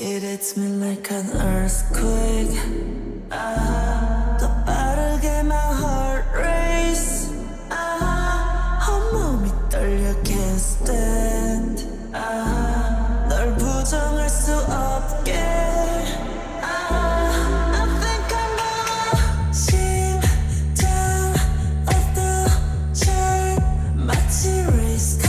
It hits me like an earthquake. 더 빠르게 my heart race. 온몸이 떨려 can't stand. 널 부정할 수 없게. I think I'm gonna 심장 of the chart 마치 race car.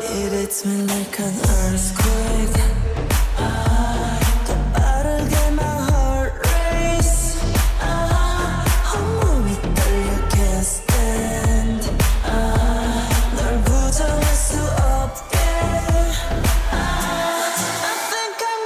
It hits me like an earthquake. 더 빠르게 my heart race. 온몸이 떨려 can't stand. 널 부정할 수 없게. I think I'm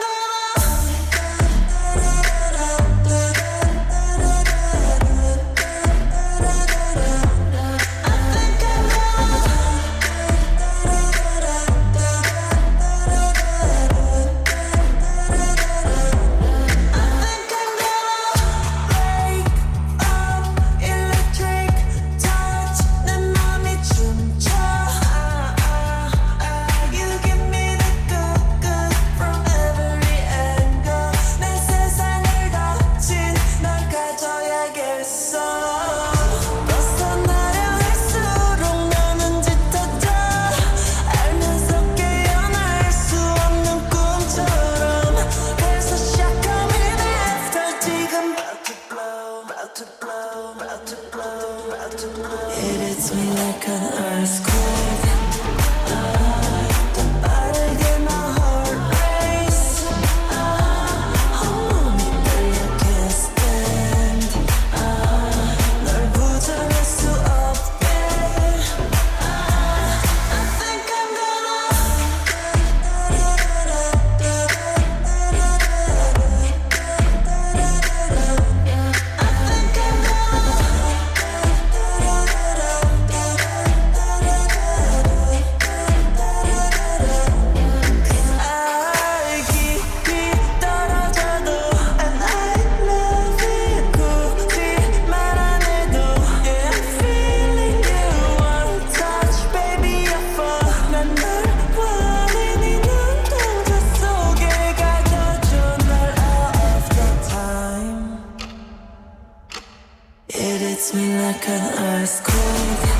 It hits me like an earthquake. 더 빠르게 my heart race. 온몸이 떨려 can't stand. 널 부정할 수 없게. I think I'm It hits me like an earthquake.